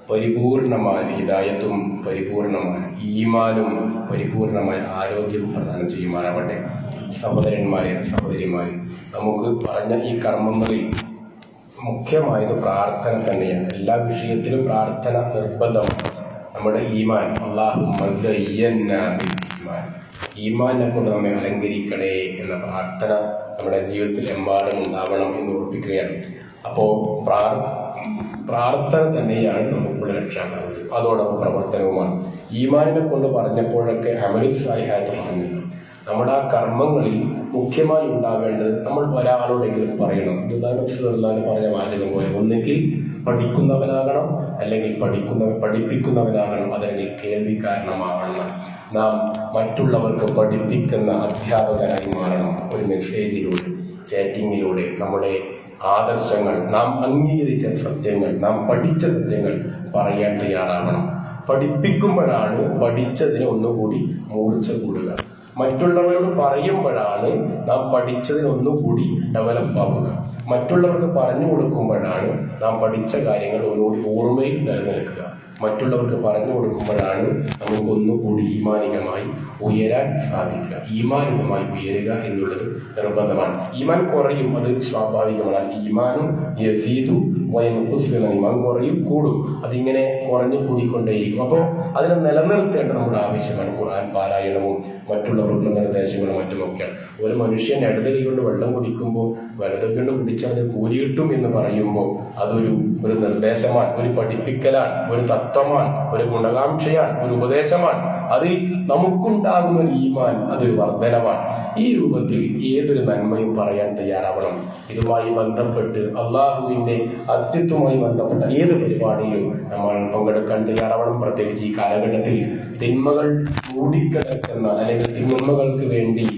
പരിപൂർണമായ ഹിദായത്തും പരിപൂർണമായ ഈമാനും പരിപൂർണമായ ആരോഗ്യവും പ്രദാനം ചെയ്യുമാറാവട്ടെ. സഹോദരന്മാരെ സഹോദരിമാരെ, നമുക്ക് പറഞ്ഞ ഈ കർമ്മങ്ങളിൽ മുഖ്യമായത് പ്രാർത്ഥന തന്നെയാണ്. എല്ലാ വിഷയത്തിലും പ്രാർത്ഥന നിർബന്ധമാണ്. നമ്മുടെ ഈമാൻ, ഈമാനെ കൊണ്ട് നമ്മെ അലങ്കരിക്കണേ എന്ന പ്രാർത്ഥന നമ്മുടെ ജീവിതത്തിൽ എമ്പാടും ഉണ്ടാവണം എന്ന് ഓർപ്പിക്കുകയാണ്. അപ്പോൾ പ്രാർത്ഥന തന്നെയാണ് നമുക്കുള്ള രക്ഷാകർത്താവ്, അതോടൊപ്പം പ്രവർത്തനവുമാണ്. ഈമാനിനെ കൊണ്ട് പറഞ്ഞപ്പോഴൊക്കെ അമലു സാലിഹാത്ത് പറഞ്ഞില്ല. നമ്മുടെ ആ കർമ്മങ്ങളിൽ മുഖ്യമായി ഉണ്ടാവേണ്ടത് നമ്മൾ ഒരാളോടെങ്കിലും പറയണം. പറഞ്ഞ വാചകം പോലെ ഒന്നുകിൽ പഠിക്കുന്നവനാകണം, അല്ലെങ്കിൽ പഠിപ്പിക്കുന്നവനാകണം, അതല്ലെങ്കിൽ കേൾവിക്കാരനമാകണം. നാം മറ്റുള്ളവർക്ക് പഠിപ്പിക്കുന്ന അധ്യാപകരായി മാറണം. ഒരു മെസ്സേജിലൂടെ, ചാറ്റിങ്ങിലൂടെ നമ്മുടെ ആദർശങ്ങൾ, നാം അംഗീകരിച്ച സത്യങ്ങൾ, നാം പഠിച്ച സത്യങ്ങൾ പറയാൻ തയ്യാറാവണം. പഠിപ്പിക്കുമ്പോഴാണ് പഠിച്ചതിന് ഒന്നുകൂടി മൂർച്ച കൂടുക. മറ്റുള്ളവരോട് പറയുമ്പോഴാണ് നാം പഠിച്ചതിന് ഒന്നുകൂടി ഡെവലപ്പ് ആവുക. മറ്റുള്ളവർക്ക് പറഞ്ഞു കൊടുക്കുമ്പോഴാണ് നാം പഠിച്ച കാര്യങ്ങൾ ഒന്നുകൂടി ഓർമ്മയിൽ നിലനിൽക്കുക. മറ്റുള്ളവർക്ക് പറഞ്ഞു കൊടുക്കുമ്പോഴാണ് നമുക്ക് ഒന്നുകൂടി ഈമാനികമായി ഉയരാൻ സാധിക്കുക. ഈമാനികമായി ഉയരുക എന്നുള്ളത് നിർബന്ധമാണ്. ഈമാൻ കുറയും, അത് സ്വാഭാവികമാണ്. ഈമാനും യസീദു ഈമാൻ കുറയും കൂടും, അതിങ്ങനെ കുറഞ്ഞു കൂടിക്കൊണ്ടേയിരിക്കും. അപ്പോൾ അതിനെ നിലനിർത്തേണ്ട നമ്മുടെ ആവശ്യമാണ്. ഖുർആൻ പാരായണവും മറ്റുള്ളവർക്കുള്ള നിർദ്ദേശങ്ങളും മറ്റുമൊക്കെയാണ്. ഒരു മനുഷ്യൻ ഇടത് കൈ കൊണ്ട് വെള്ളം കുടിക്കുമ്പോൾ വലത് കൊണ്ട് കുടിച്ചത് കൂലി കിട്ടും എന്ന് പറയുമ്പോൾ അതൊരു നിർദ്ദേശമാണ്, ഒരു പഠിപ്പിക്കലാണ്, ഒരു തത്വമാണ്, ഒരു ഗുണകാംക്ഷയാണ്, ഒരു ഉപദേശമാണ്. അതിൽ നമുക്കുണ്ടാകുന്ന ഒരു ഈമാൻ അതൊരു വർധനമാണ്. ഈ രൂപത്തിൽ ഏതൊരു നന്മയും പറയാൻ തയ്യാറാവണം. ഇതുമായി ബന്ധപ്പെട്ട് അള്ളാഹുവിന്റെ അസ്തിത്വവുമായി ബന്ധപ്പെട്ട ഏത് പരിപാടിയിലും നമ്മൾ പങ്കെടുക്കാൻ തയ്യാറാവണം. പ്രത്യേകിച്ച് ഈ കാലഘട്ടത്തിൽ തിന്മകൾ മൂടിക്കിടക്കുന്ന അല്ലെങ്കിൽ തിന്മകൾക്ക് വേണ്ടി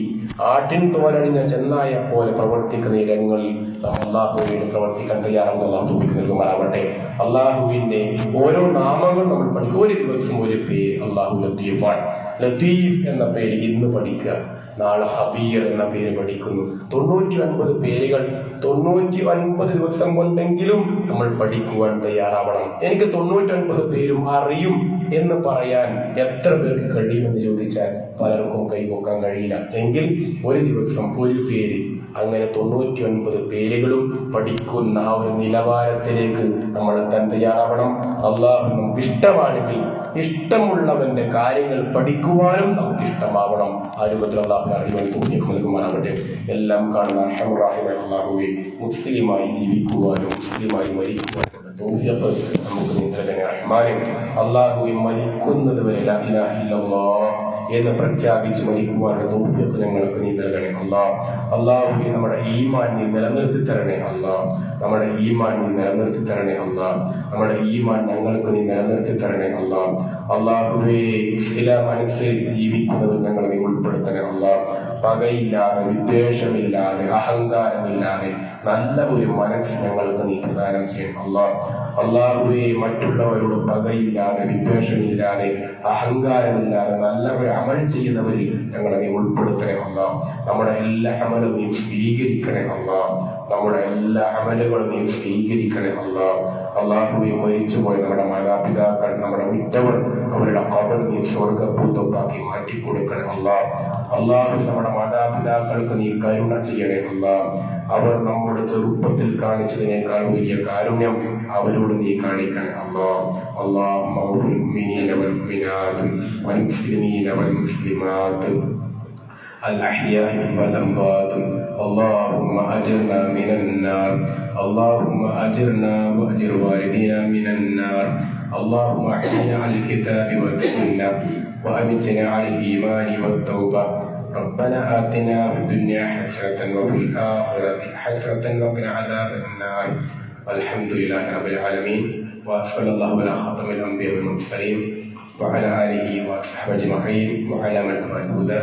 ആട്ടിൻ തോലണിഞ്ഞ ചെന്നായ പോലെ പ്രവർത്തിക്കുന്ന ഇടങ്ങളിൽ അള്ളാഹുവിന് പ്രവർത്തിക്കാൻ തയ്യാറാവുന്ന അള്ളാഹു നൽകുമാറാവട്ടെ. അള്ളാഹുവിന്റെ ഓരോ നാമങ്ങൾ നമ്മൾ പഠിക്കും. ഒരു ദിവസം ഒരു പേര് അള്ളാഹു ലത്തീഫാണ്. ലത്തീഫ് എന്ന പേര് ഇന്ന് പഠിക്കുക, നാളെ ഹബീർ എന്ന പേര് പഠിക്കുന്നു. 99 പേരുകൾ 99 ദിവസം കൊണ്ടെങ്കിലും നമ്മൾ പഠിക്കുവാൻ തയ്യാറാവണം. എനിക്ക് 99 പേരും അറിയും എന്ന് പറയാൻ എത്ര പേർക്ക് കഴിയുമെന്ന് ചോദിച്ചാൽ പലർക്കും കൈവക്കാൻ കഴിയില്ല. എങ്കിൽ ഒരു ദിവസം ഒരു പേര്, അങ്ങനെ 99 പേരുകളും പഠിക്കുന്ന ആ ഒരു നിലവാരത്തിലേക്ക് നമ്മൾ എത്താൻ തയ്യാറാവണം. അള്ളാഹു നമുക്ക് ഇഷ്ടമാണെങ്കിൽ ഇഷ്ടമുള്ളവന്റെ കാര്യങ്ങൾ പഠിക്കുവാനും നമുക്ക് ഇഷ്ടമാവണം. ആ രൂപത്തിൽ അള്ളാഹു അറിയുവാൻ നൽകുമാറാവട്ടെ. എല്ലാം കാണുന്ന അർഹമുറാഹിമായ അള്ളാഹുവെ, മുസ്ലിമായി ജീവിക്കുവാനും മുസ്ലിമായി മരിക്കുവാനും തൗഫീഖ് നമുക്ക് നൽകണേ റഹ്മാനേ. അള്ളാഹുവെ, മരിക്കുന്നത് വരെ ലാ ഇലാഹ ഇല്ലല്ലാഹ് എന്ന് പ്രഖ്യാപിച്ച് മരിക്കുവാനുള്ള തൗഫീഖ് ഞങ്ങൾക്ക് നീ നൽകണേ അല്ലാഹ്. അള്ളാഹുവെ, നമ്മുടെ ഈമാൻ നീ നിലനിർത്തി തരണേ അല്ലാഹ്. നമ്മുടെ ഈമാൻ നീ നിലനിർത്തി തരണേ അല്ലാഹ്. നമ്മുടെ ഈമാൻ ഞങ്ങൾക്ക് നീ നിലനിർത്തി തരണേ അല്ലാഹ്. അള്ളാഹുവെ, ഇസ്ലാം അനുസരിച്ച് ജീവിക്കുന്നവർ ഞങ്ങൾ നീ ഉൾപ്പെടുത്തണേ അല്ലാഹ്. പകയില്ലാതെ, വിദ്വേഷമില്ലാതെ, അഹങ്കാരമില്ലാതെ നല്ല ഒരു മനസ്സ് ഞങ്ങൾക്ക് നീ പ്രദാനം ചെയ്യണം അല്ലാഹ്. അള്ളാഹുവെ, മറ്റുള്ളവരോട് പകയില്ലാതെ, വിദ്വേഷമില്ലാതെ, അഹങ്കാരമില്ലാതെ നല്ല ഒരു അമൽ ചെയ്യുന്നവരിൽ ഞങ്ങളെ നീ ഉൾപ്പെടുത്തണേ അല്ലാഹ്. നമ്മുടെ എല്ലാ അമലും നീ സ്വീകരിക്കണേ അല്ലാഹ്. നമ്മുടെ എല്ലാ അമലുകളും നീ സ്വീകരിക്കണേ അല്ലാഹ്. അള്ളാഹുവെ, മരിച്ചുപോയ നമ്മുടെ മാതാപിതാക്കൾ, നമ്മുടെ ഉറ്റവർ, അവരുടെ ഖബർ നീ സ്വർഗ്ഗപൂതമാക്കി മാറ്റിക്കൊടുക്കണേ അല്ലാഹ്. അള്ളാഹു, നമ്മുടെ മാതാപിതാക്കൾക്ക് നീ കരുണ ചെയ്യണേ അല്ലാഹ്. അവർ നമ്മുടെ ചെറുപ്പത്തിൽ കാണിച്ചതിനേക്കാൾ വലിയ കാരുണ്യം അവരോട് നീ കാണിക്കണേ അല്ലാഹ്. അല്ലാഹുമ്മ ഗ്ഫിർ മുഅ്മിനീന വൽ മുഅ്മിനാത്ത് വൽ മുസ്ലിമീന വൽ മുസ്ലിമാത്ത് الأحياء والأموات اللهم أجرنا من النار اللهم أجرنا وأجر والدينا من النار اللهم أحينا على الكتاب والسنة وأمتنا على الإيمان والتوبة ربنا آتنا في الدنيا حسنة وفي الآخرة حسنة وقنا عذاب النار والحمد لله رب العالمين وصلى الله على خاتم الأنبياء والمرسلين وعلى آله وصحبه أجمعين وعلى من تبعهم الهدى.